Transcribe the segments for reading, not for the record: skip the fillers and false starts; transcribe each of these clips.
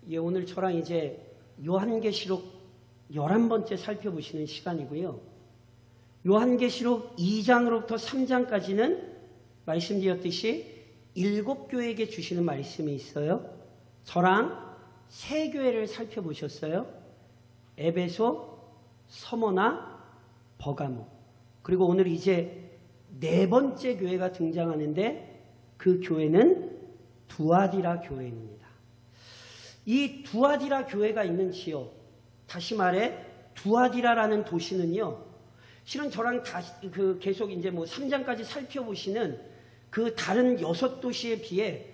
예, 오늘 저랑 이제 요한계시록 11번째 살펴보시는 시간이고요. 요한계시록 2장으로부터 3장까지는 말씀드렸듯이 7교회에게 주시는 말씀이 있어요. 저랑 3교회를 살펴보셨어요. 에베소, 서머나, 버가모. 그리고 오늘 이제 4번째 교회가 등장하는데 그 교회는 두아디라 교회입니다. 이 두아디라 교회가 있는 지역, 다시 말해 두아디라라는 도시는요, 실은 저랑 계속 이제 3장까지 살펴보시는 그 다른 6도시에 비해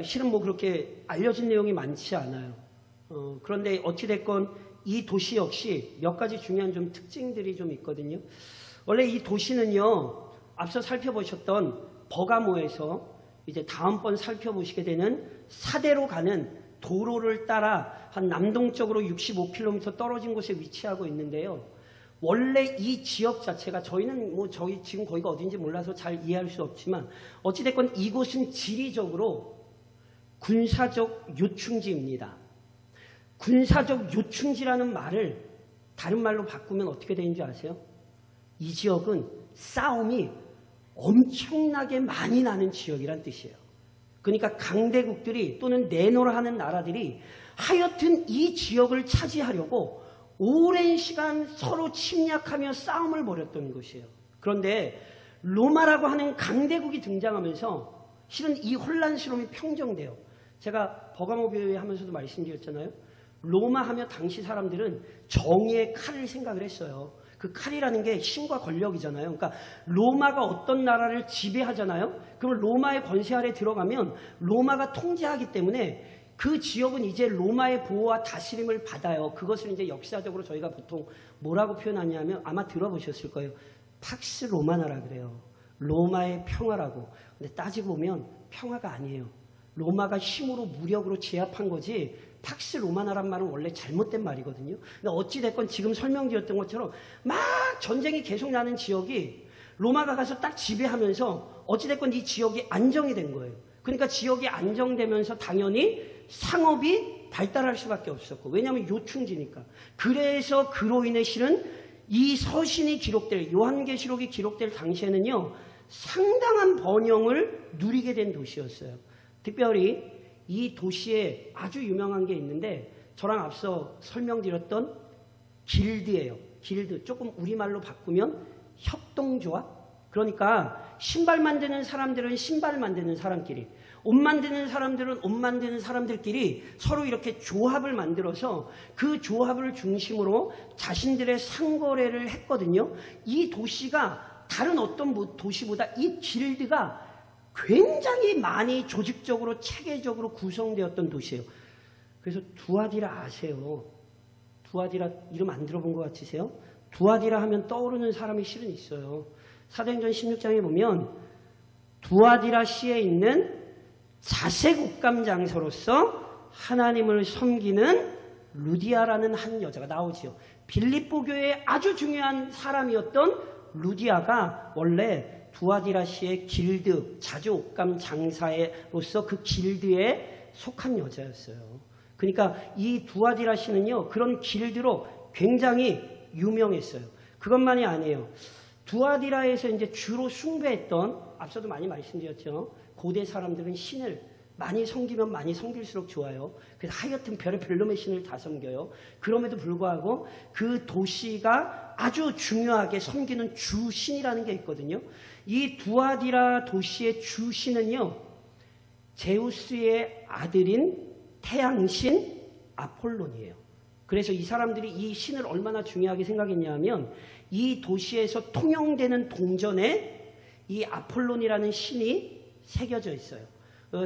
실은 그렇게 알려진 내용이 많지 않아요. 그런데 어찌됐건 이 도시 역시 몇 가지 중요한 좀 특징들이 좀 있거든요. 원래 이 도시는요, 앞서 살펴보셨던 버가모에서 이제 다음번 살펴보시게 되는 사대로 가는 도로를 따라 한 남동쪽으로 65km 떨어진 곳에 위치하고 있는데요. 원래 이 지역 자체가 저희는 저희 지금 거기가 어딘지 몰라서 잘 이해할 수 없지만 어찌됐건 이곳은 지리적으로 군사적 요충지입니다. 군사적 요충지라는 말을 다른 말로 바꾸면 어떻게 되는지 아세요? 이 지역은 싸움이 엄청나게 많이 나는 지역이란 뜻이에요. 그러니까 강대국들이 또는 내노라 하는 나라들이 하여튼 이 지역을 차지하려고 오랜 시간 서로 침략하며 싸움을 벌였던 것이에요. 그런데 로마라고 하는 강대국이 등장하면서 실은 이 혼란스러움이 평정돼요. 제가 버가모 교회 하면서도 말씀드렸잖아요. 로마 하며 당시 사람들은 정의의 칼을 생각을 했어요. 그 칼이라는 게 힘과 권력이잖아요. 그러니까 로마가 어떤 나라를 지배하잖아요. 그럼 로마의 권세 아래 들어가면 로마가 통제하기 때문에 그 지역은 이제 로마의 보호와 다스림을 받아요. 그것을 이제 역사적으로 저희가 보통 뭐라고 표현하냐면 아마 들어보셨을 거예요. 팍스 로마나라 그래요. 로마의 평화라고. 근데 따지고 보면 평화가 아니에요. 로마가 힘으로 무력으로 제압한 거지 팍스 로마나란 말은 원래 잘못된 말이거든요. 근데 어찌됐건 지금 설명드렸던 것처럼 막 전쟁이 계속 나는 지역이 로마가 가서 딱 지배하면서 어찌됐건 이 지역이 안정이 된 거예요. 그러니까 지역이 안정되면서 당연히 상업이 발달할 수밖에 없었고, 왜냐하면 요충지니까. 그래서 그로 인해 실은 이 서신이 기록될, 요한계시록이 기록될 당시에는요, 상당한 번영을 누리게 된 도시였어요. 특별히 이 도시에 아주 유명한 게 있는데 저랑 앞서 설명드렸던 길드예요. 길드. 조금 우리말로 바꾸면 협동조합. 그러니까 신발 만드는 사람들은 신발 만드는 사람끼리, 옷 만드는 사람들은 옷 만드는 사람들끼리 서로 이렇게 조합을 만들어서 그 조합을 중심으로 자신들의 상거래를 했거든요. 이 도시가 다른 어떤 도시보다 이 길드가 굉장히 많이 조직적으로 체계적으로 구성되었던 도시예요. 그래서 두아디라 아세요? 두아디라 이름 안 들어본 것 같으세요? 두아디라 하면 떠오르는 사람이 실은 있어요. 사도행전 16장에 보면 두아디라 시에 있는 자색 옷감 장소로서 하나님을 섬기는 루디아라는 한 여자가 나오지요. 빌립보 교회의 아주 중요한 사람이었던 루디아가 원래 두아디라시의 길드, 자주 옷감 장사로서 그 길드에 속한 여자였어요. 그러니까 이 두아디라시는요, 그런 길드로 굉장히 유명했어요. 그것만이 아니에요. 두아디라에서 이제 주로 숭배했던, 앞서도 많이 말씀드렸죠. 고대 사람들은 신을 많이 섬기면 많이 섬길수록 좋아요. 그래서 하여튼 별의별놈의 신을 다 섬겨요. 그럼에도 불구하고 그 도시가 아주 중요하게 섬기는 주신이라는 게 있거든요. 이 두아디라 도시의 주신은요, 제우스의 아들인 태양신 아폴론이에요. 그래서 이 사람들이 이 신을 얼마나 중요하게 생각했냐면 이 도시에서 통용되는 동전에 이 아폴론이라는 신이 새겨져 있어요.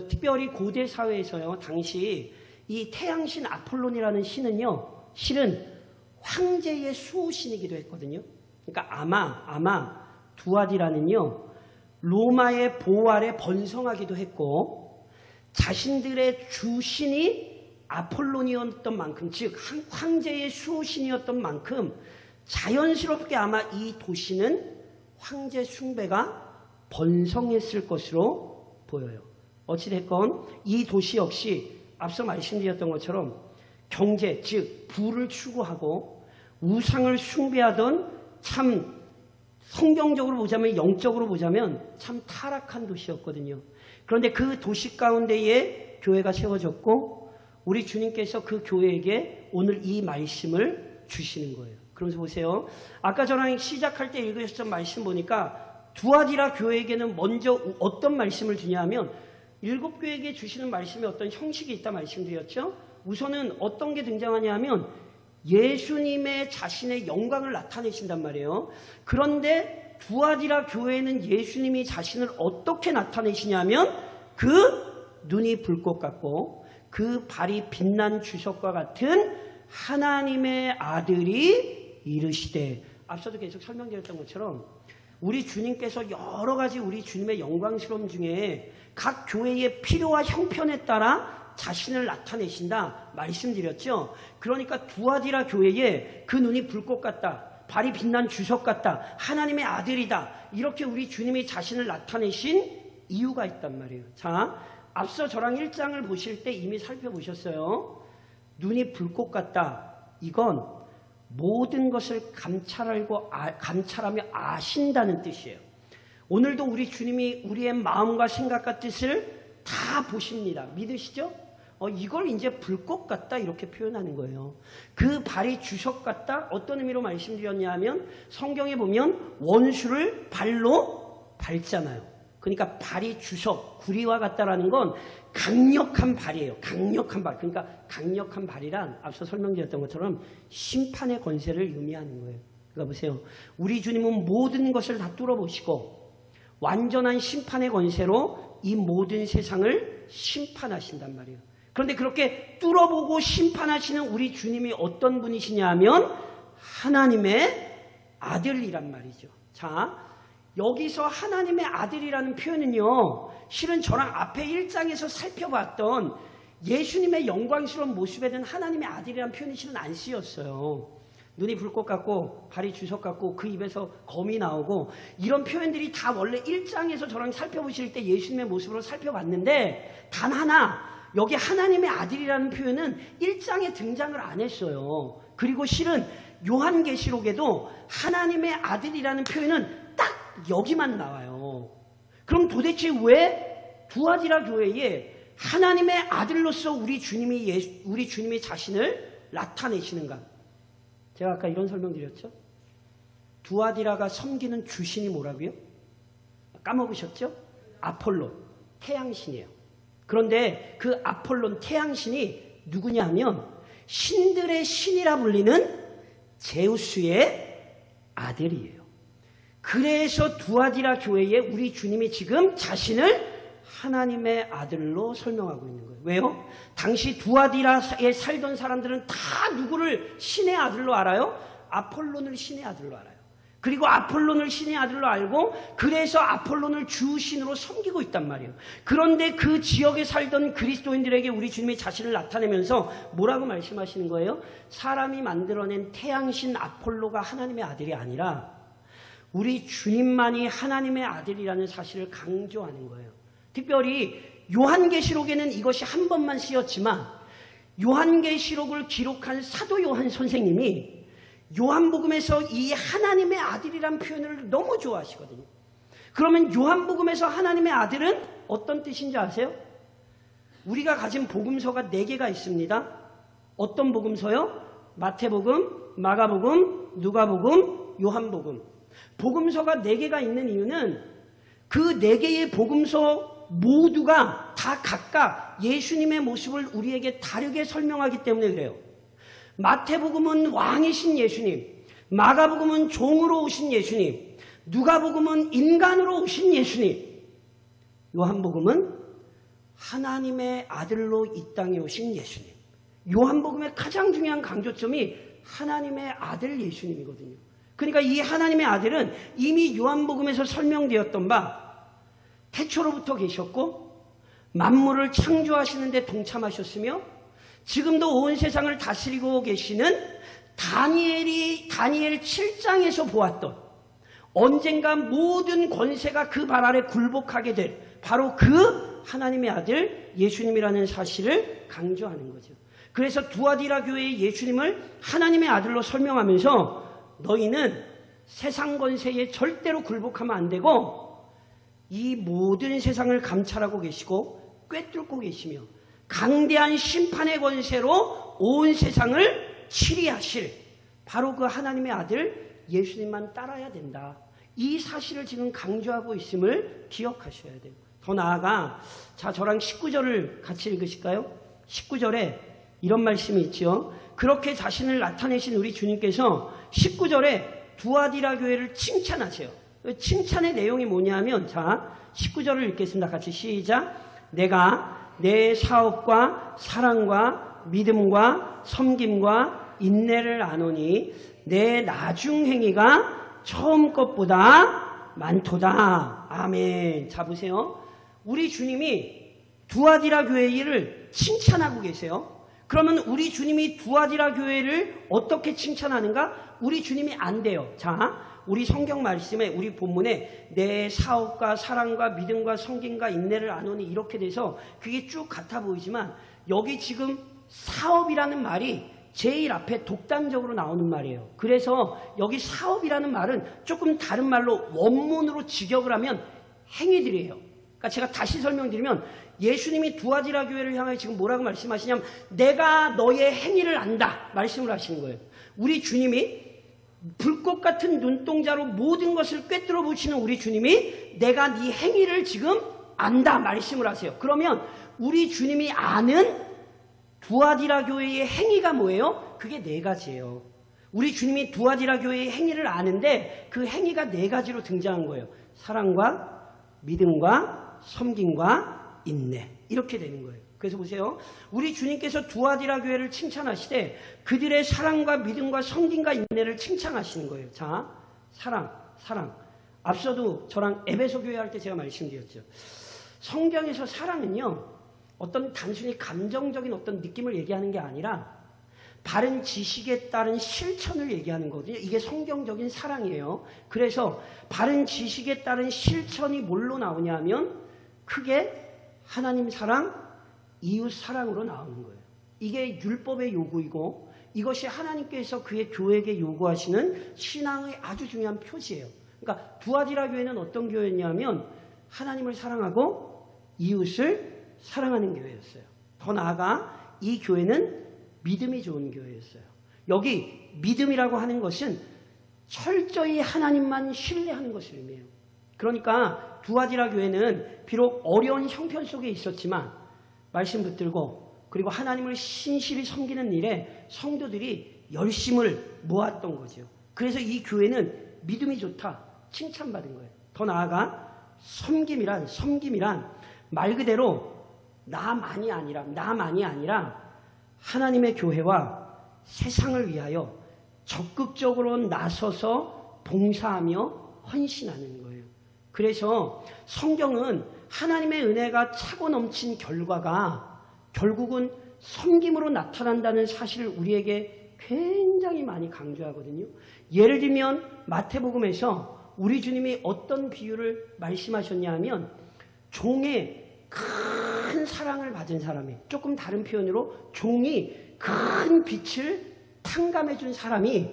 특별히 고대 사회에서요, 당시 이 태양신 아폴론이라는 신은요, 실은 황제의 수호신이기도 했거든요. 그러니까 아마 두아디라는요, 로마의 보호 아래 번성하기도 했고, 자신들의 주신이 아폴론이었던 만큼, 즉 황제의 수호신이었던 만큼 자연스럽게 아마 이 도시는 황제 숭배가 번성했을 것으로 보여요. 어찌됐건 이 도시 역시 앞서 말씀드렸던 것처럼 경제, 즉 부를 추구하고 우상을 숭배하던 참 성경적으로 보자면, 영적으로 보자면 참 타락한 도시였거든요. 그런데 그 도시 가운데에 교회가 세워졌고 우리 주님께서 그 교회에게 오늘 이 말씀을 주시는 거예요. 그러면서 보세요. 아까 저랑 시작할 때 읽으셨던 말씀 보니까 두아디라 교회에게는 먼저 어떤 말씀을 주냐면 7교회에게 주시는 말씀이 어떤 형식이 있다 말씀드렸죠. 우선은 어떤 게 등장하냐 하면 예수님의 자신의 영광을 나타내신단 말이에요. 그런데 두아디라 교회는 예수님이 자신을 어떻게 나타내시냐면 그 눈이 불꽃 같고 그 발이 빛난 주석과 같은 하나님의 아들이 이르시되, 앞서도 계속 설명드렸던 것처럼 우리 주님께서 여러 가지 우리 주님의 영광스러움 중에 각 교회의 필요와 형편에 따라 자신을 나타내신다 말씀드렸죠. 그러니까 두아디라 교회에 그 눈이 불꽃 같다, 발이 빛난 주석 같다, 하나님의 아들이다, 이렇게 우리 주님이 자신을 나타내신 이유가 있단 말이에요. 자, 앞서 저랑 1장을 보실 때 이미 살펴보셨어요. 눈이 불꽃 같다, 이건 모든 것을 감찰하며 아신다는 뜻이에요. 오늘도 우리 주님이 우리의 마음과 생각과 뜻을 다 보십니다. 믿으시죠? 이걸 이제 불꽃 같다 이렇게 표현하는 거예요. 그 발이 주석 같다, 어떤 의미로 말씀드렸냐 하면 성경에 보면 원수를 발로 밟잖아요. 그러니까 발이 주석, 구리와 같다라는 건 강력한 발이에요. 강력한 발. 그러니까 강력한 발이란 앞서 설명드렸던 것처럼 심판의 권세를 의미하는 거예요. 그러니까 보세요. 우리 주님은 모든 것을 다 뚫어보시고 완전한 심판의 권세로 이 모든 세상을 심판하신단 말이에요. 그런데 그렇게 뚫어보고 심판하시는 우리 주님이 어떤 분이시냐 하면 하나님의 아들이란 말이죠. 자, 여기서 하나님의 아들이라는 표현은요, 실은 저랑 앞에 1장에서 살펴봤던 예수님의 영광스러운 모습에 대한 하나님의 아들이라는 표현이 실은 안 쓰였어요. 눈이 불꽃 같고 발이 주석 같고 그 입에서 검이 나오고 이런 표현들이 다 원래 1장에서 저랑 살펴보실 때 예수님의 모습으로 살펴봤는데 단 하나, 여기 하나님의 아들이라는 표현은 1장에 등장을 안 했어요. 그리고 실은 요한계시록에도 하나님의 아들이라는 표현은 딱 여기만 나와요. 그럼 도대체 왜 두아디라 교회에 하나님의 아들로서 우리 주님이 자신을 나타내시는가? 제가 아까 이런 설명드렸죠. 두아디라가 섬기는 주신이 뭐라고요? 까먹으셨죠? 아폴론, 태양신이에요. 그런데 그 아폴론 태양신이 누구냐 하면 신들의 신이라 불리는 제우스의 아들이에요. 그래서 두아디라 교회에 우리 주님이 지금 자신을 하나님의 아들로 설명하고 있는 거예요. 왜요? 당시 두아디라에 살던 사람들은 다 누구를 신의 아들로 알아요? 아폴론을 신의 아들로 알아요. 그리고 아폴론을 신의 아들로 알고 그래서 아폴론을 주신으로 섬기고 있단 말이에요. 그런데 그 지역에 살던 그리스도인들에게 우리 주님이 자신을 나타내면서 뭐라고 말씀하시는 거예요? 사람이 만들어낸 태양신 아폴로가 하나님의 아들이 아니라 우리 주님만이 하나님의 아들이라는 사실을 강조하는 거예요. 특별히 요한계시록에는 이것이 한 번만 쓰였지만 요한계시록을 기록한 사도 요한 선생님이 요한복음에서 이 하나님의 아들이란 표현을 너무 좋아하시거든요. 그러면 요한복음에서 하나님의 아들은 어떤 뜻인지 아세요? 우리가 가진 복음서가 4개가 있습니다. 어떤 복음서요? 마태복음, 마가복음, 누가복음, 요한복음. 복음서가 4개가 있는 이유는 그 4개의 복음서 모두가 다 각각 예수님의 모습을 우리에게 다르게 설명하기 때문에 그래요. 마태복음은 왕이신 예수님, 마가복음은 종으로 오신 예수님, 누가복음은 인간으로 오신 예수님, 요한복음은 하나님의 아들로 이 땅에 오신 예수님. 요한복음의 가장 중요한 강조점이 하나님의 아들 예수님이거든요. 그러니까 이 하나님의 아들은 이미 요한복음에서 설명되었던 바 태초로부터 계셨고 만물을 창조하시는 데 동참하셨으며 지금도 온 세상을 다스리고 계시는 다니엘 7장에서 보았던 언젠가 모든 권세가 그 발 아래 굴복하게 될 바로 그 하나님의 아들 예수님이라는 사실을 강조하는 거죠. 그래서 두아디라 교회의 예수님을 하나님의 아들로 설명하면서 너희는 세상 권세에 절대로 굴복하면 안 되고 이 모든 세상을 감찰하고 계시고 꿰뚫고 계시며 강대한 심판의 권세로 온 세상을 치리하실 바로 그 하나님의 아들 예수님만 따라야 된다. 이 사실을 지금 강조하고 있음을 기억하셔야 돼요. 더 나아가 자 저랑 19절을 같이 읽으실까요? 19절에 이런 말씀이 있죠. 그렇게 자신을 나타내신 우리 주님께서 19절에 두아디라 교회를 칭찬하세요. 칭찬의 내용이 뭐냐면 자 19절을 읽겠습니다. 같이 시작. 내가 내 사업과 사랑과 믿음과 섬김과 인내를 아노니 내 나중 행위가 처음 것보다 많도다. 아멘. 자 보세요. 우리 주님이 두아디라 교회를 칭찬하고 계세요. 그러면 우리 주님이 두아디라 교회를 어떻게 칭찬하는가? 우리 주님이 안 돼요. 자, 우리 성경 말씀에 우리 본문에 내 사업과 사랑과 믿음과 섬김과 인내를 아노니 이렇게 돼서 그게 쭉 같아 보이지만 여기 지금 사업이라는 말이 제일 앞에 독단적으로 나오는 말이에요. 그래서 여기 사업이라는 말은 조금 다른 말로 원문으로 직역을 하면 행위들이에요. 그러니까 제가 다시 설명드리면 예수님이 두아디라 교회를 향해 지금 뭐라고 말씀하시냐면 내가 너의 행위를 안다 말씀을 하시는 거예요. 우리 주님이 불꽃 같은 눈동자로 모든 것을 꿰뚫어 보시는 우리 주님이 내가 네 행위를 지금 안다 말씀을 하세요. 그러면 우리 주님이 아는 두아디라 교회의 행위가 뭐예요? 그게 네 가지예요. 우리 주님이 두아디라 교회의 행위를 아는데 그 행위가 네 가지로 등장한 거예요. 사랑과 믿음과 섬김과 인내 이렇게 되는 거예요. 그래서 보세요. 우리 주님께서 두아디라 교회를 칭찬하시되 그들의 사랑과 믿음과 섬김과 인내를 칭찬하시는 거예요. 자, 사랑. 앞서도 저랑 에베소 교회 할 때 제가 말씀드렸죠. 성경에서 사랑은요. 어떤 단순히 감정적인 어떤 느낌을 얘기하는 게 아니라 바른 지식에 따른 실천을 얘기하는 거거든요. 이게 성경적인 사랑이에요. 그래서 바른 지식에 따른 실천이 뭘로 나오냐 하면 크게 하나님 사랑, 이웃 사랑으로 나오는 거예요. 이게 율법의 요구이고 이것이 하나님께서 그의 교회에게 요구하시는 신앙의 아주 중요한 표지예요. 그러니까 두아디라 교회는 어떤 교회냐면 하나님을 사랑하고 이웃을 사랑하는 교회였어요. 더 나아가 이 교회는 믿음이 좋은 교회였어요. 여기 믿음이라고 하는 것은 철저히 하나님만 신뢰하는 것을 의미해요. 그러니까 두아디라 교회는 비록 어려운 형편 속에 있었지만 말씀 붙들고 그리고 하나님을 신실히 섬기는 일에 성도들이 열심을 모았던 거죠. 그래서 이 교회는 믿음이 좋다 칭찬받은 거예요. 더 나아가 섬김이란 말 그대로 나만이 아니라 하나님의 교회와 세상을 위하여 적극적으로 나서서 봉사하며 헌신하는 거예요. 그래서 성경은 하나님의 은혜가 차고 넘친 결과가 결국은 섬김으로 나타난다는 사실을 우리에게 굉장히 많이 강조하거든요. 예를 들면 마태복음에서 우리 주님이 어떤 비유를 말씀하셨냐 하면 종의 큰 사랑을 받은 사람이 조금 다른 표현으로 종이 큰 빛을 탕감해 준 사람이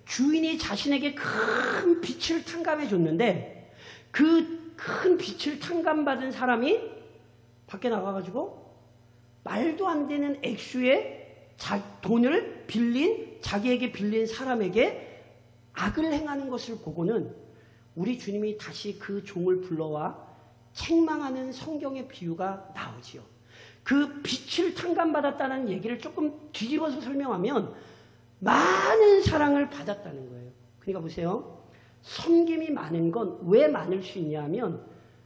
주인이 자신에게 큰 빛을 탕감해 줬는데 그 큰 빛을 탕감받은 사람이 밖에 나가가지고 말도 안 되는 액수의 돈을 자기에게 빌린 사람에게 악을 행하는 것을 보고는 우리 주님이 다시 그 종을 불러와 책망하는 성경의 비유가 나오지요. 그 빛을 탕감받았다는 얘기를 조금 뒤집어서 설명하면 많은 사랑을 받았다는 거예요. 그러니까 보세요. 섬김이 많은 건 왜 많을 수 있냐 하면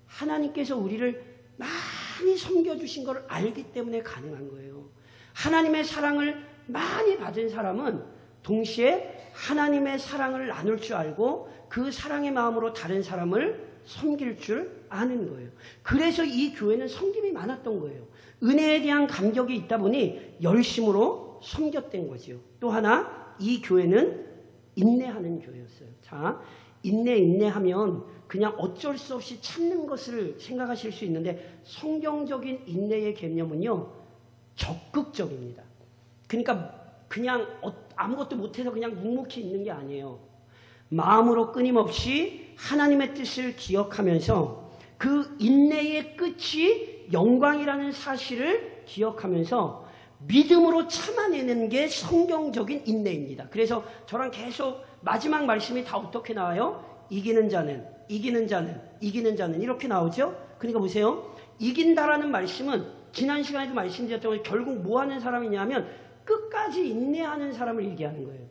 하나님께서 우리를 많이 섬겨주신 걸 알기 때문에 가능한 거예요. 하나님의 사랑을 많이 받은 사람은 동시에 하나님의 사랑을 나눌 줄 알고 그 사랑의 마음으로 다른 사람을 섬길 줄 아는 거예요. 그래서 이 교회는 섬김이 많았던 거예요. 은혜에 대한 감격이 있다 보니 열심으로 섬겼던 거죠. 또 하나 이 교회는 인내하는 교회였어요. 자, 인내하면 그냥 어쩔 수 없이 참는 것을 생각하실 수 있는데 성경적인 인내의 개념은요. 적극적입니다. 그러니까 그냥 아무것도 못해서 그냥 묵묵히 있는 게 아니에요. 마음으로 끊임없이 하나님의 뜻을 기억하면서 그 인내의 끝이 영광이라는 사실을 기억하면서 믿음으로 참아내는 게 성경적인 인내입니다. 그래서 저랑 계속 마지막 말씀이 다 어떻게 나와요? 이기는 자는, 이기는 자는, 이기는 자는 이렇게 나오죠? 그러니까 보세요. 이긴다라는 말씀은 지난 시간에도 말씀드렸던 것처럼 결국 뭐 하는 사람이냐면 끝까지 인내하는 사람을 얘기하는 거예요.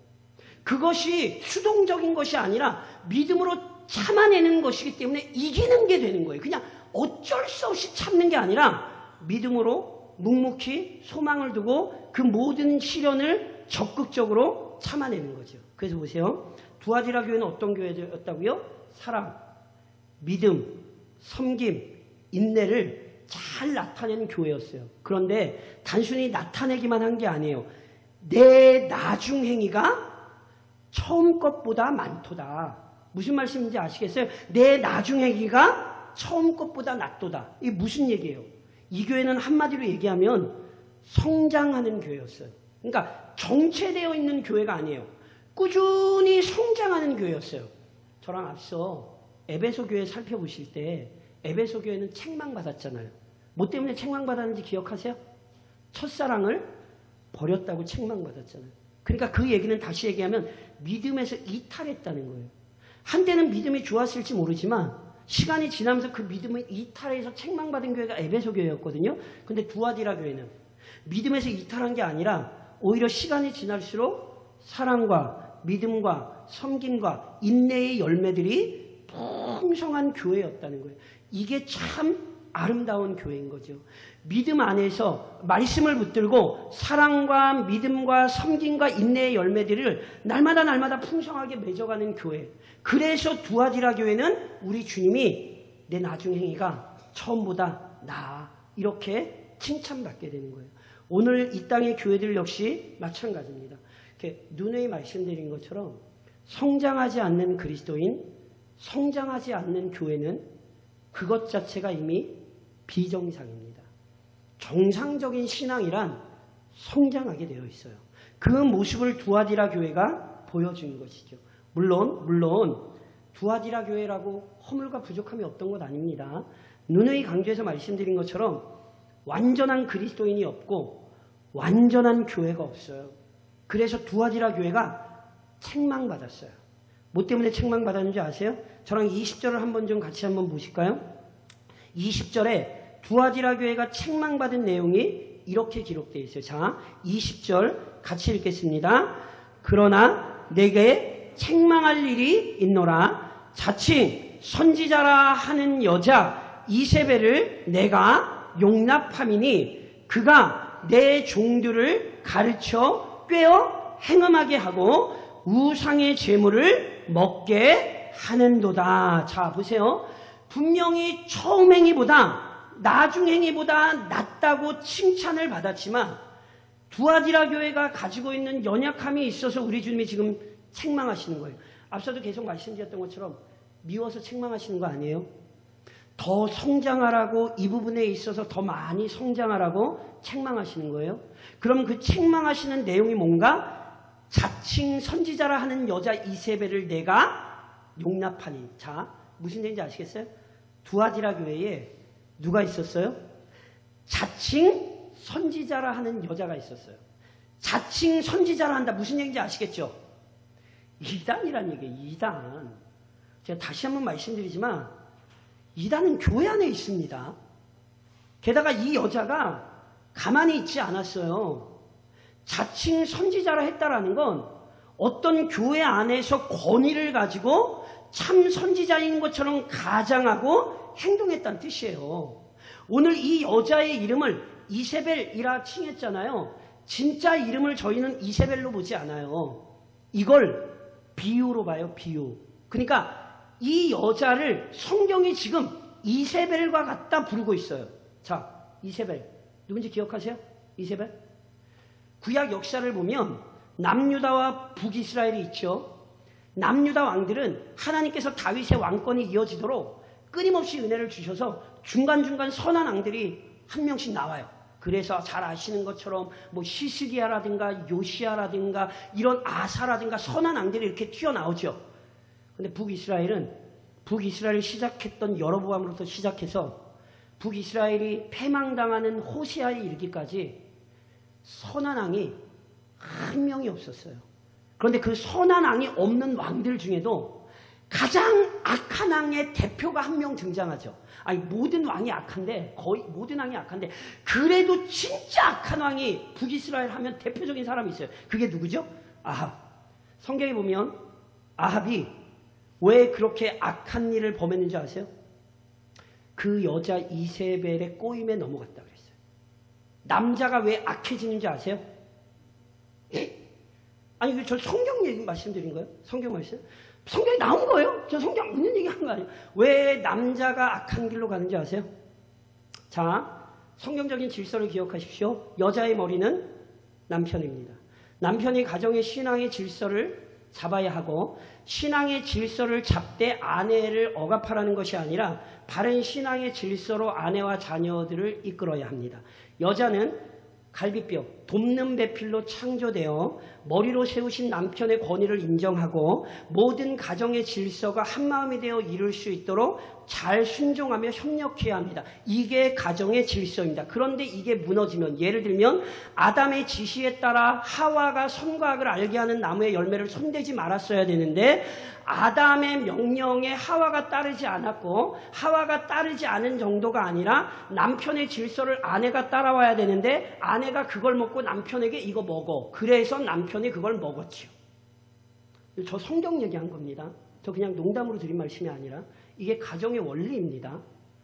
그것이 수동적인 것이 아니라 믿음으로 참아내는 것이기 때문에 이기는 게 되는 거예요. 그냥 어쩔 수 없이 참는 게 아니라 믿음으로 묵묵히 소망을 두고 그 모든 시련을 적극적으로 참아내는 거죠. 그래서 보세요. 두아디라 교회는 어떤 교회였다고요? 사랑, 믿음, 섬김, 인내를 잘 나타내는 교회였어요. 그런데 단순히 나타내기만 한 게 아니에요. 내 나중 행위가 처음 것보다 많도다. 무슨 말씀인지 아시겠어요? 내 나중 행위가 처음 것보다 낫도다. 이게 무슨 얘기예요? 이 교회는 한마디로 얘기하면 성장하는 교회였어요. 그러니까 정체되어 있는 교회가 아니에요. 꾸준히 성장하는 교회였어요. 저랑 앞서 에베소 교회 살펴보실 때 에베소 교회는 책망받았잖아요. 뭐 때문에 책망받았는지 기억하세요? 첫사랑을 버렸다고 책망받았잖아요. 그러니까 그 얘기는 다시 얘기하면 믿음에서 이탈했다는 거예요. 한때는 믿음이 좋았을지 모르지만 시간이 지나면서 그 믿음을 이탈해서 책망받은 교회가 에베소 교회였거든요. 근데 두아디라 교회는 믿음에서 이탈한 게 아니라 오히려 시간이 지날수록 사랑과 믿음과 섬김과 인내의 열매들이 풍성한 교회였다는 거예요. 이게 참 아름다운 교회인 거죠. 믿음 안에서 말씀을 붙들고 사랑과 믿음과 섬김과 인내의 열매들을 날마다 풍성하게 맺어가는 교회. 그래서 두아디라 교회는 우리 주님이 내 나중 행위가 처음보다 나아 이렇게 칭찬받게 되는 거예요. 오늘 이 땅의 교회들 역시 마찬가지입니다. 이렇게 누누이 말씀드린 것처럼 성장하지 않는 그리스도인, 성장하지 않는 교회는 그것 자체가 이미 비정상입니다. 정상적인 신앙이란 성장하게 되어 있어요. 그 모습을 두아디라 교회가 보여준 것이죠. 물론 두아디라 교회라고 허물과 부족함이 없던 것 아닙니다. 누누이 강조해서 말씀드린 것처럼 완전한 그리스도인이 없고 완전한 교회가 없어요. 그래서 두아디라 교회가 책망받았어요. 뭐 때문에 책망받았는지 아세요? 저랑 20절을 한번 좀 같이 한번 보실까요? 20절에 두아디라 교회가 책망받은 내용이 이렇게 기록되어 있어요. 자, 20절 같이 읽겠습니다. 그러나 내게 책망할 일이 있노라. 자칭 선지자라 하는 여자 이세벨을 내가 용납함이니 그가 내 종들을 가르쳐 꿰어 행음하게 하고 우상의 제물을 먹게 하는도다. 자, 보세요. 분명히 처음 행위보다 나중 행위보다 낫다고 칭찬을 받았지만 두아디라 교회가 가지고 있는 연약함이 있어서 우리 주님이 지금 책망하시는 거예요. 앞서도 계속 말씀드렸던 것처럼 미워서 책망하시는 거 아니에요? 더 성장하라고 이 부분에 있어서 더 많이 성장하라고 책망하시는 거예요. 그럼 그 책망하시는 내용이 뭔가? 자칭 선지자라 하는 여자 이세벨을 내가 용납하니. 자, 무슨 얘기인지 아시겠어요? 두아디라 교회에 누가 있었어요? 자칭 선지자라 하는 여자가 있었어요. 자칭 선지자라 한다. 무슨 얘기인지 아시겠죠? 이단이란 얘기예요. 이단. 제가 다시 한번 말씀드리지만 이단은 교회 안에 있습니다. 게다가 이 여자가 가만히 있지 않았어요. 자칭 선지자라 했다라는 건 어떤 교회 안에서 권위를 가지고 참 선지자인 것처럼 가장하고 행동했다는 뜻이에요. 오늘 이 여자의 이름을 이세벨이라 칭했잖아요. 진짜 이름을 저희는 이세벨로 보지 않아요. 이걸 비유로 봐요. 비유. 그러니까 이 여자를 성경이 지금 이세벨과 같다 부르고 있어요. 자, 이세벨. 누군지 기억하세요? 이세벨? 구약 역사를 보면 남유다와 북이스라엘이 있죠. 남유다 왕들은 하나님께서 다윗의 왕권이 이어지도록 끊임없이 은혜를 주셔서 중간중간 선한 왕들이 한 명씩 나와요. 그래서 잘 아시는 것처럼 뭐 히스기야라든가 요시야라든가 이런 아사라든가 선한 왕들이 이렇게 튀어나오죠. 근데 북이스라엘을 시작했던 여로보암으로부터 시작해서 북이스라엘이 패망당하는 호세아에 이르기까지 선한 왕이 한 명이 없었어요. 그런데 그 선한 왕이 없는 왕들 중에도 가장 악한 왕의 대표가 한 명 등장하죠. 아니 모든 왕이 악한데 거의 모든 왕이 악한데 그래도 진짜 악한 왕이 북이스라엘 하면 대표적인 사람이 있어요. 그게 누구죠? 아합. 성경에 보면 아합이 왜 그렇게 악한 일을 범했는지 아세요? 그 여자 이세벨의 꼬임에 넘어갔다 그랬어요. 남자가 왜 악해지는지 아세요? 아니 저 성경 얘기 말씀드린 거예요? 성경 말씀? 성경에 나온 거예요? 저 성경 있는 얘기 한 거 아니에요? 왜 남자가 악한 길로 가는지 아세요? 자, 성경적인 질서를 기억하십시오. 여자의 머리는 남편입니다. 남편이 가정의 신앙의 질서를 잡아야 하고 신앙의 질서를 잡되 아내를 억압하라는 것이 아니라 바른 신앙의 질서로 아내와 자녀들을 이끌어야 합니다. 여자는 갈비뼈, 돕는 배필로 창조되어 머리로 세우신 남편의 권위를 인정하고 모든 가정의 질서가 한마음이 되어 이룰 수 있도록 잘 순종하며 협력해야 합니다. 이게 가정의 질서입니다. 그런데 이게 무너지면 예를 들면 아담의 지시에 따라 하와가 선과 악을 알게 하는 나무의 열매를 손대지 말았어야 되는데 아담의 명령에 하와가 따르지 않았고 하와가 따르지 않은 정도가 아니라 남편의 질서를 아내가 따라와야 되는데 아내가 그걸 먹고 남편에게 이거 먹어. 그래서 남편이 그걸 먹었지요. 저 성경 얘기한 겁니다. 저 그냥 농담으로 드린 말씀이 아니라 이게 가정의 원리입니다.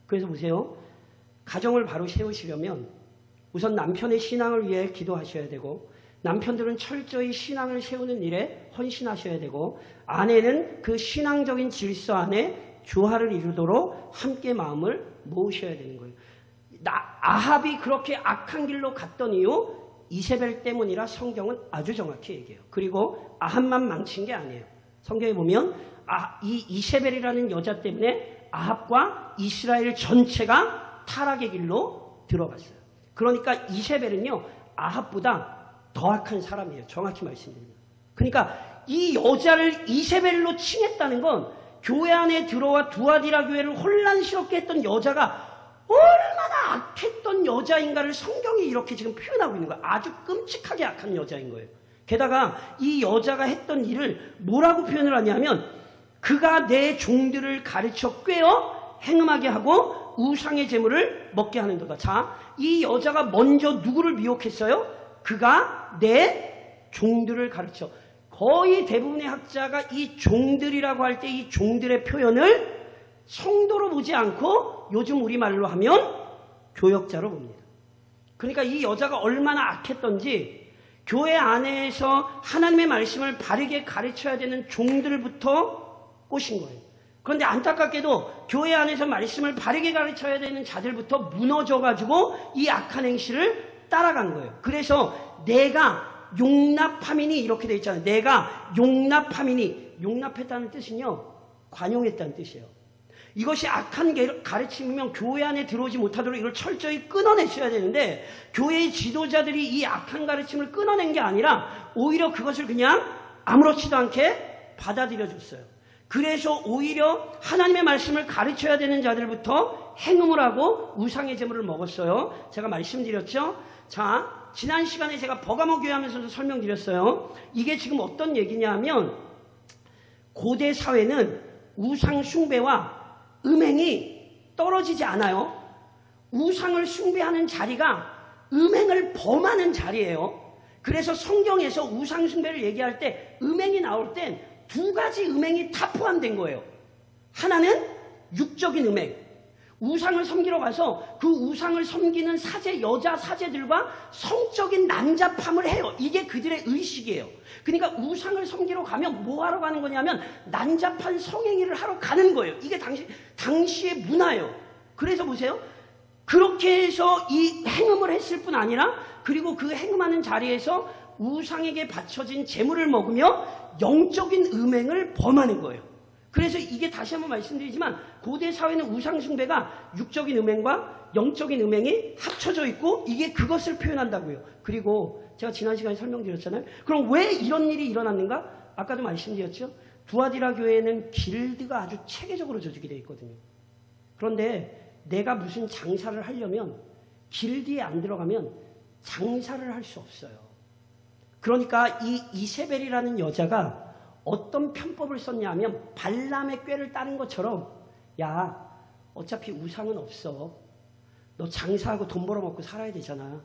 그래서 보세요. 가정을 바로 세우시려면 우선 남편의 신앙을 위해 기도하셔야 되고 남편들은 철저히 신앙을 세우는 일에 헌신하셔야 되고 아내는 그 신앙적인 질서 안에 조화를 이루도록 함께 마음을 모으셔야 되는 거예요. 아합이 그렇게 악한 길로 갔던 이유 이세벨 때문이라 성경은 아주 정확히 얘기해요. 그리고 아합만 망친 게 아니에요. 성경에 보면 이 이세벨이라는 여자 때문에 아합과 이스라엘 전체가 타락의 길로 들어갔어요. 그러니까 이세벨은요 아합보다 더 악한 사람이에요. 정확히 말씀드립니다. 그러니까 이 여자를 이세벨로 칭했다는 건 교회 안에 들어와 두아디라 교회를 혼란스럽게 했던 여자가 얼마나 악했던 여자인가를 성경이 이렇게 지금 표현하고 있는 거예요. 아주 끔찍하게 악한 여자인 거예요. 게다가 이 여자가 했던 일을 뭐라고 표현을 하냐면 그가 내 종들을 가르쳐 꿰어 행음하게 하고 우상의 재물을 먹게 하는도다. 자, 이 여자가 먼저 누구를 미혹했어요? 그가 내 종들을 가르쳐. 거의 대부분의 학자가 이 종들이라고 할 때 이 종들의 표현을 성도로 보지 않고 요즘 우리말로 하면 교역자로 봅니다. 그러니까 이 여자가 얼마나 악했던지 교회 안에서 하나님의 말씀을 바르게 가르쳐야 되는 종들부터 꼬신 거예요. 그런데 안타깝게도 교회 안에서 말씀을 바르게 가르쳐야 되는 자들부터 무너져가지고 이 악한 행실을 따라간 거예요. 그래서 내가 용납함이니 이렇게 되어 있잖아요. 내가 용납함이니 용납했다는 뜻은요. 관용했다는 뜻이에요. 이것이 악한 가르침이면 교회 안에 들어오지 못하도록 이걸 철저히 끊어냈어야 되는데 교회의 지도자들이 이 악한 가르침을 끊어낸 게 아니라 오히려 그것을 그냥 아무렇지도 않게 받아들여줬어요. 그래서 오히려 하나님의 말씀을 가르쳐야 되는 자들부터 행음을 하고 우상의 제물을 먹었어요. 제가 말씀드렸죠. 자, 지난 시간에 제가 버가모 교회 하면서도 설명드렸어요. 이게 지금 어떤 얘기냐면 고대 사회는 우상 숭배와 음행이 떨어지지 않아요. 우상을 숭배하는 자리가 음행을 범하는 자리예요. 그래서 성경에서 우상 숭배를 얘기할 때 음행이 나올 땐 두 가지 음행이 다 포함된 거예요. 하나는 육적인 음행. 우상을 섬기러 가서 그 우상을 섬기는 여자 사제들과 성적인 난잡함을 해요. 이게 그들의 의식이에요. 그러니까 우상을 섬기러 가면 뭐 하러 가는 거냐면 난잡한 성행위를 하러 가는 거예요. 이게 당시의 문화예요. 그래서 보세요. 그렇게 해서 이 행음을 했을 뿐 아니라 그리고 그 행음하는 자리에서 우상에게 바쳐진 제물을 먹으며 영적인 음행을 범하는 거예요. 그래서 이게 다시 한번 말씀드리지만 고대 사회는 우상 숭배가 육적인 음행과 영적인 음행이 합쳐져 있고 이게 그것을 표현한다고요. 그리고 제가 지난 시간에 설명드렸잖아요. 그럼 왜 이런 일이 일어났는가? 아까도 말씀드렸죠. 두아디라 교회에는 길드가 아주 체계적으로 조직이 되어 있거든요. 그런데 내가 무슨 장사를 하려면 길드에 안 들어가면 장사를 할 수 없어요. 그러니까 이 이세벨이라는 여자가 어떤 편법을 썼냐 하면 발람의 꾀를 따른 것처럼 야 어차피 우상은 없어. 너 장사하고 돈 벌어먹고 살아야 되잖아.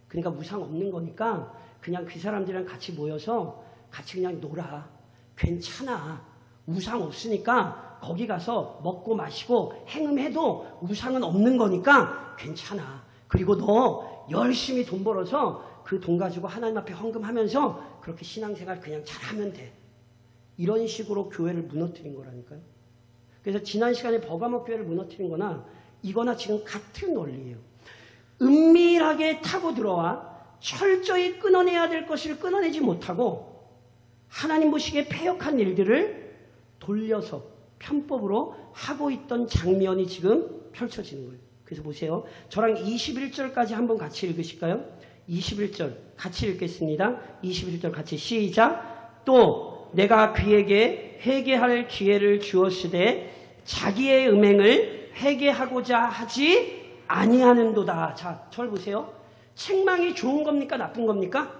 그러니까 우상 없는 거니까 그냥 그 사람들이랑 같이 모여서 같이 그냥 놀아. 괜찮아. 우상 없으니까 거기 가서 먹고 마시고 행음해도 우상은 없는 거니까 괜찮아. 그리고 너 열심히 돈 벌어서 그 돈 가지고 하나님 앞에 헌금하면서 그렇게 신앙생활 그냥 잘하면 돼. 이런 식으로 교회를 무너뜨린 거라니까요. 그래서 지난 시간에 버가모 교회를 무너뜨린 거나 이거나 지금 같은 원리예요. 은밀하게 타고 들어와 철저히 끊어내야 될 것을 끊어내지 못하고 하나님 보시기에 패역한 일들을 돌려서 편법으로 하고 있던 장면이 지금 펼쳐지는 거예요. 그래서 보세요. 저랑 21절까지 한번 같이 읽으실까요? 21절 같이 읽겠습니다. 21절 같이 시작. 또 내가 그에게 회개할 기회를 주었으되 자기의 음행을 회개하고자 하지 아니하는도다. 자, 저를 보세요. 책망이 좋은 겁니까? 나쁜 겁니까?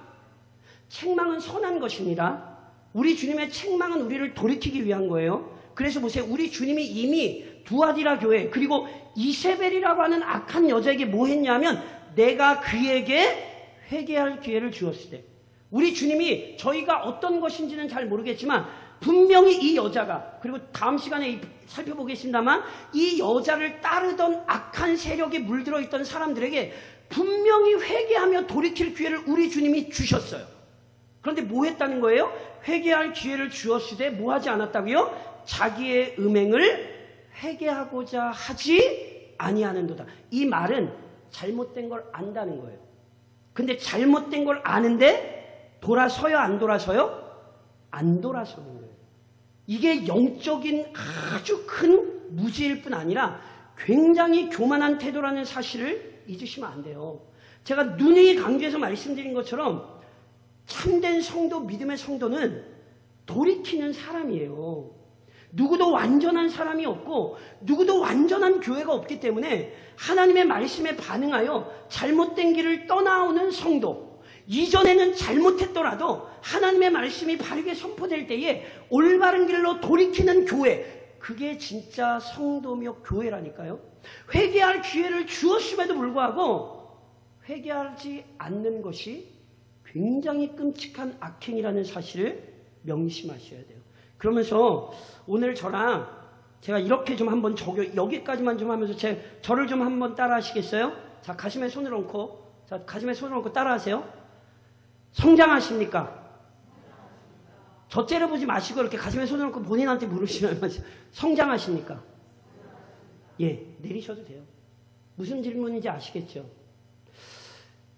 책망은 선한 것입니다. 우리 주님의 책망은 우리를 돌이키기 위한 거예요. 그래서 보세요. 우리 주님이 이미 두아디라 교회 그리고 이세벨이라고 하는 악한 여자에게 뭐 했냐면 내가 그에게 회개할 기회를 주었을 때 우리 주님이 저희가 어떤 것인지는 잘 모르겠지만 분명히 이 여자가 그리고 다음 시간에 살펴보겠습니다만 이 여자를 따르던 악한 세력에 물들어 있던 사람들에게 분명히 회개하며 돌이킬 기회를 우리 주님이 주셨어요. 그런데 뭐 했다는 거예요? 회개할 기회를 주었을 때 뭐 하지 않았다고요? 자기의 음행을 회개하고자 하지 아니하는도다. 이 말은 잘못된 걸 안다는 거예요. 근데 잘못된 걸 아는데 돌아서요? 안 돌아서요? 안 돌아서는 거예요. 이게 영적인 아주 큰 무지일 뿐 아니라 굉장히 교만한 태도라는 사실을 잊으시면 안 돼요. 제가 눈이 강조해서 말씀드린 것처럼 참된 성도, 믿음의 성도는 돌이키는 사람이에요. 누구도 완전한 사람이 없고 누구도 완전한 교회가 없기 때문에 하나님의 말씀에 반응하여 잘못된 길을 떠나오는 성도, 이전에는 잘못했더라도 하나님의 말씀이 바르게 선포될 때에 올바른 길로 돌이키는 교회, 그게 진짜 성도며 교회라니까요. 회개할 기회를 주었음에도 불구하고 회개하지 않는 것이 굉장히 끔찍한 악행이라는 사실을 명심하셔야 돼요. 그러면서 오늘 저랑 제가 이렇게 좀 한번 여기까지만 좀 하면서 저를 좀 한번 따라 하시겠어요? 자, 가슴에 손을 얹고, 자, 가슴에 손을 얹고 따라 하세요. 성장하십니까? 저 째려보지 마시고 이렇게 가슴에 손을 얹고 본인한테 물으시면 성장하십니까? 예, 내리셔도 돼요. 무슨 질문인지 아시겠죠?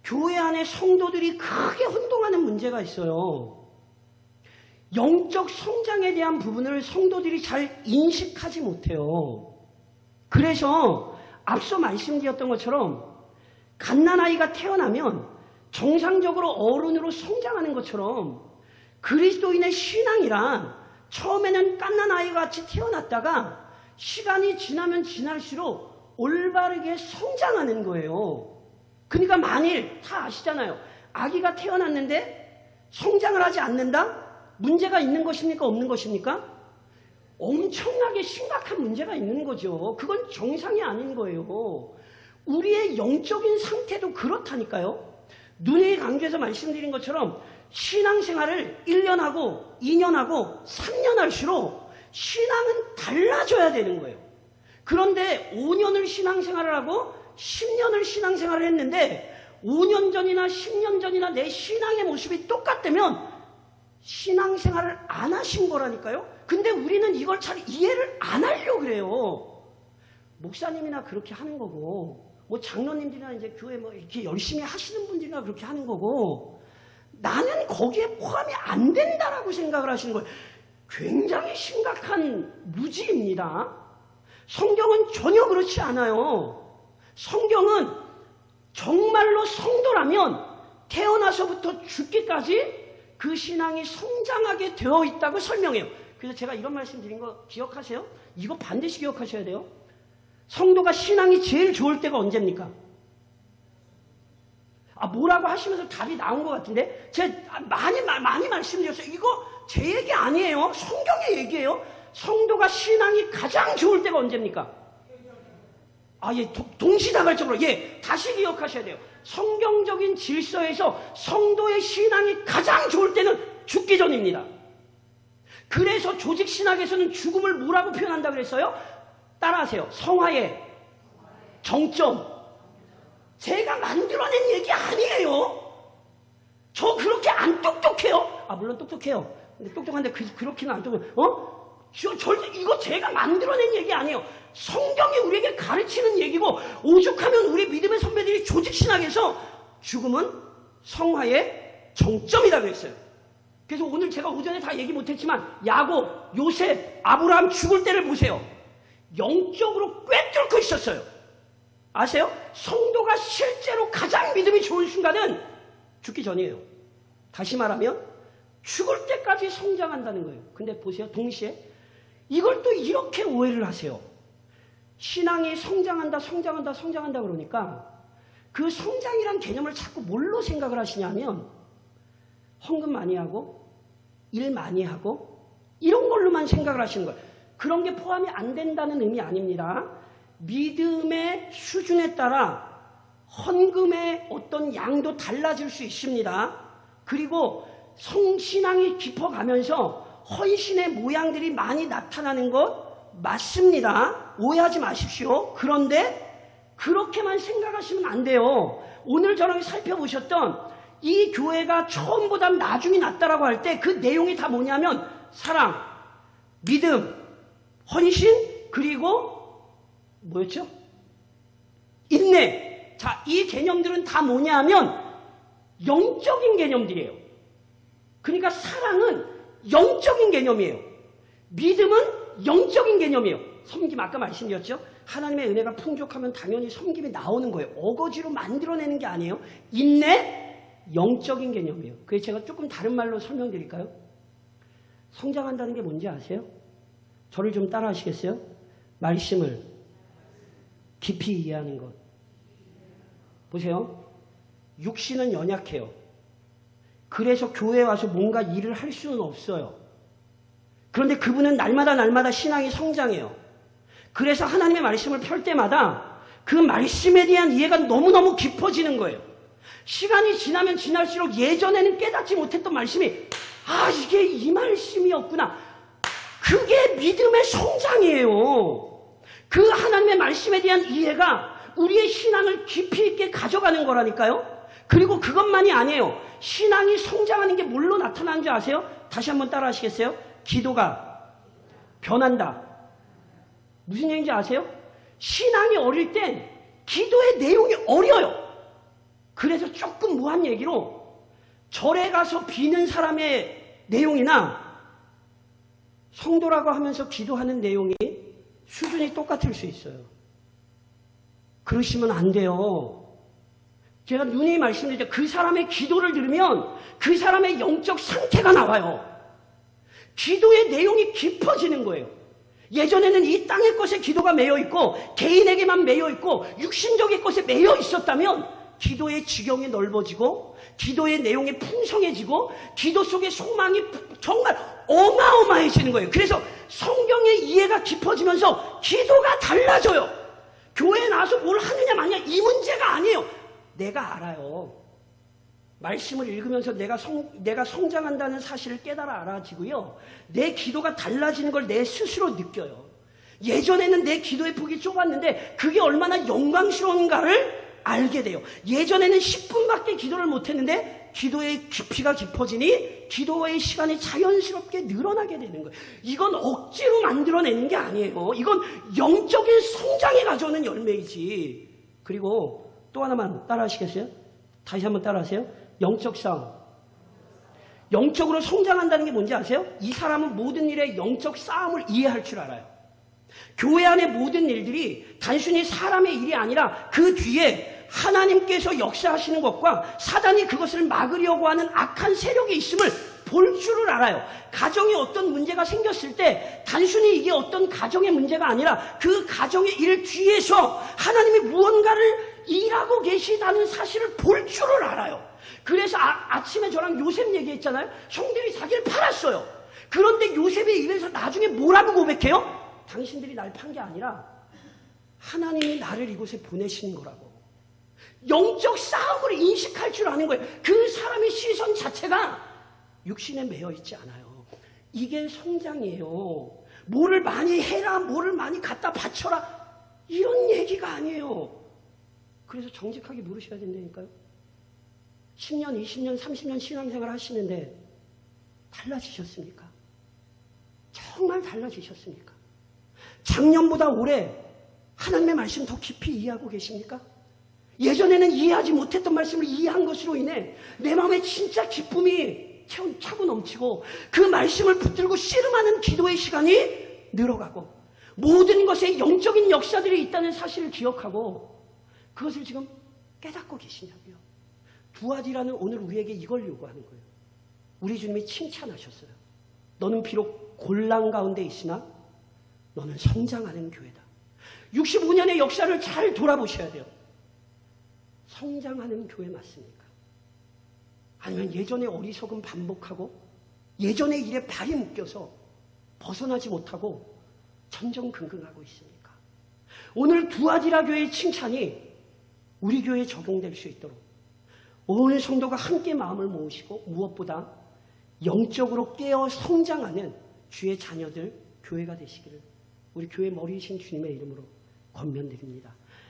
교회 안에 성도들이 크게 혼동하는 문제가 있어요. 영적 성장에 대한 부분을 성도들이 잘 인식하지 못해요. 그래서 앞서 말씀드렸던 것처럼 갓난아이가 태어나면 정상적으로 어른으로 성장하는 것처럼 그리스도인의 신앙이란 처음에는 갓난아이가 같이 태어났다가 시간이 지나면 지날수록 올바르게 성장하는 거예요. 그러니까 만일 다 아시잖아요. 아기가 태어났는데 성장을 하지 않는다? 문제가 있는 것입니까? 없는 것입니까? 엄청나게 심각한 문제가 있는 거죠. 그건 정상이 아닌 거예요. 우리의 영적인 상태도 그렇다니까요. 눈에 강조해서 말씀드린 것처럼 신앙생활을 1년 하고 2년 하고 3년 할수록 신앙은 달라져야 되는 거예요. 그런데 5년을 신앙생활을 하고 10년을 신앙생활을 했는데 5년 전이나 10년 전이나 내 신앙의 모습이 똑같다면 신앙생활을 안 하신 거라니까요. 근데 우리는 이걸 잘 이해를 안 하려고 그래요. 목사님이나 그렇게 하는 거고 뭐 장로님들이나 이제 교회 뭐 이렇게 열심히 하시는 분들이나 그렇게 하는 거고, 나는 거기에 포함이 안 된다라고 생각을 하시는 거예요. 굉장히 심각한 무지입니다. 성경은 전혀 그렇지 않아요. 성경은 정말로 성도라면 태어나서부터 죽기까지 그 신앙이 성장하게 되어 있다고 설명해요. 그래서 제가 이런 말씀 드린 거 기억하세요? 이거 반드시 기억하셔야 돼요. 성도가 신앙이 제일 좋을 때가 언제입니까? 뭐라고 하시면서 답이 나온 것 같은데, 제가 많이 말씀드렸어요. 이거 제 얘기 아니에요. 성경의 얘기예요. 성도가 신앙이 가장 좋을 때가 언제입니까? 예, 동시다발적으로, 예, 다시 기억하셔야 돼요. 성경적인 질서에서 성도의 신앙이 가장 좋을 때는 죽기 전입니다. 그래서 조직신학에서는 죽음을 뭐라고 표현한다 그랬어요? 따라하세요. 성화의 정점. 제가 만들어낸 얘기 아니에요. 저 그렇게 안 똑똑해요. 물론 똑똑해요. 근데 똑똑한데 그렇게는 안 똑똑해요. 이거 제가 만들어낸 얘기 아니에요. 성경이 우리에게 가르치는 얘기고, 오죽하면 우리 믿음의 선배들이 조직신학에서 죽음은 성화의 정점이라고 했어요. 그래서 오늘 제가 오전에 다 얘기 못했지만 야곱, 요셉, 아브라함 죽을 때를 보세요. 영적으로 꿰뚫고 있었어요. 아세요? 성도가 실제로 가장 믿음이 좋은 순간은 죽기 전이에요. 다시 말하면 죽을 때까지 성장한다는 거예요. 근데 보세요. 동시에 이걸 또 이렇게 오해를 하세요. 신앙이 성장한다 그러니까 그 성장이란 개념을 자꾸 뭘로 생각을 하시냐면 헌금 많이 하고 일 많이 하고 이런 걸로만 생각을 하시는 거예요. 그런 게 포함이 안 된다는 의미 아닙니다. 믿음의 수준에 따라 헌금의 어떤 양도 달라질 수 있습니다. 그리고 성신앙이 깊어가면서 헌신의 모양들이 많이 나타나는 것 맞습니다. 오해하지 마십시오. 그런데 그렇게만 생각하시면 안 돼요. 오늘 저랑 살펴보셨던 이 교회가 처음보다 나중이 낫다라고 할 때 그 내용이 다 뭐냐면 사랑, 믿음, 헌신, 그리고 뭐였죠? 인내. 자, 이 개념들은 다 뭐냐면 영적인 개념들이에요. 그러니까 사랑은 영적인 개념이에요. 믿음은 영적인 개념이에요. 섬김, 아까 말씀드렸죠? 하나님의 은혜가 풍족하면 당연히 섬김이 나오는 거예요. 어거지로 만들어내는 게 아니에요. 인내, 영적인 개념이에요. 그래서 제가 조금 다른 말로 설명드릴까요? 성장한다는 게 뭔지 아세요? 저를 좀 따라 하시겠어요? 말씀을 깊이 이해하는 것. 보세요. 육신은 연약해요. 그래서 교회에 와서 뭔가 일을 할 수는 없어요. 그런데 그분은 날마다 신앙이 성장해요. 그래서 하나님의 말씀을 펼 때마다 그 말씀에 대한 이해가 너무너무 깊어지는 거예요. 시간이 지나면 지날수록 예전에는 깨닫지 못했던 말씀이 이게 이 말씀이었구나. 그게 믿음의 성장이에요. 그 하나님의 말씀에 대한 이해가 우리의 신앙을 깊이 있게 가져가는 거라니까요. 그리고 그것만이 아니에요. 신앙이 성장하는 게 뭘로 나타나는 줄 아세요? 다시 한번 따라 하시겠어요? 기도가 변한다. 무슨 얘기인지 아세요? 신앙이 어릴 땐 기도의 내용이 어려요. 그래서 조금 무한 얘기로 절에 가서 비는 사람의 내용이나 성도라고 하면서 기도하는 내용이 수준이 똑같을 수 있어요. 그러시면 안 돼요. 제가 누누이 말씀드릴 때 그 사람의 기도를 들으면 그 사람의 영적 상태가 나와요. 기도의 내용이 깊어지는 거예요. 예전에는 이 땅의 것에 기도가 매여 있고 개인에게만 매여 있고 육신적인 것에 매여 있었다면 기도의 지경이 넓어지고 기도의 내용이 풍성해지고 기도 속의 소망이 정말 어마어마해지는 거예요. 그래서 성경의 이해가 깊어지면서 기도가 달라져요. 교회에 나와서 뭘 하느냐 마느냐 이 문제가 아니에요. 내가 알아요. 말씀을 읽으면서 내가 성장한다는 사실을 깨달아 알아지고요. 내 기도가 달라지는 걸 내 스스로 느껴요. 예전에는 내 기도의 폭이 좁았는데 그게 얼마나 영광스러운가를 알게 돼요. 예전에는 10분밖에 기도를 못했는데 기도의 깊이가 깊어지니 기도의 시간이 자연스럽게 늘어나게 되는 거예요. 이건 억지로 만들어내는 게 아니에요. 이건 영적인 성장이 가져오는 열매이지. 그리고 또 하나만 따라하시겠어요? 다시 한번 따라하세요. 영적 싸움. 영적으로 성장한다는 게 뭔지 아세요? 이 사람은 모든 일에 영적 싸움을 이해할 줄 알아요. 교회 안의 모든 일들이 단순히 사람의 일이 아니라 그 뒤에 하나님께서 역사하시는 것과 사단이 그것을 막으려고 하는 악한 세력이 있음을 볼 줄을 알아요. 가정에 어떤 문제가 생겼을 때 단순히 이게 어떤 가정의 문제가 아니라 그 가정의 일 뒤에서 하나님이 무언가를 일하고 계시다는 사실을 볼 줄을 알아요. 그래서 아침에 저랑 요셉 얘기했잖아요. 형들이 자기를 팔았어요. 그런데 요셉의 입에서 나중에 뭐라고 고백해요? 당신들이 날 판 게 아니라 하나님이 나를 이곳에 보내신 거라고. 영적 싸움을 인식할 줄 아는 거예요. 그 사람의 시선 자체가 육신에 매여 있지 않아요. 이게 성장이에요. 뭐를 많이 해라, 뭐를 많이 갖다 바쳐라, 이런 얘기가 아니에요. 그래서 정직하게 물으셔야 된다니까요. 10년, 20년, 30년 신앙생활 하시는데 달라지셨습니까? 정말 달라지셨습니까? 작년보다 올해 하나님의 말씀 더 깊이 이해하고 계십니까? 예전에는 이해하지 못했던 말씀을 이해한 것으로 인해 내 마음에 진짜 기쁨이 차고 넘치고 그 말씀을 붙들고 씨름하는 기도의 시간이 늘어가고 모든 것에 영적인 역사들이 있다는 사실을 기억하고 그것을 지금 깨닫고 계시냐고요. 두아디라는 오늘 우리에게 이걸 요구하는 거예요. 우리 주님이 칭찬하셨어요. 너는 비록 곤란 가운데 있으나 너는 성장하는 교회다. 65년의 역사를 잘 돌아보셔야 돼요. 성장하는 교회 맞습니까? 아니면 예전의 어리석음 반복하고 예전의 일에 발이 묶여서 벗어나지 못하고 전전긍긍하고 있습니까? 오늘 두아디라 교회의 칭찬이 우리 교회에 적용될 수 있도록 온 성도가 함께 마음을 모으시고 무엇보다 영적으로 깨어 성장하는 주의 자녀들 교회가 되시기를 우리 교회 머리이신 주님의 이름으로 권면드립니다.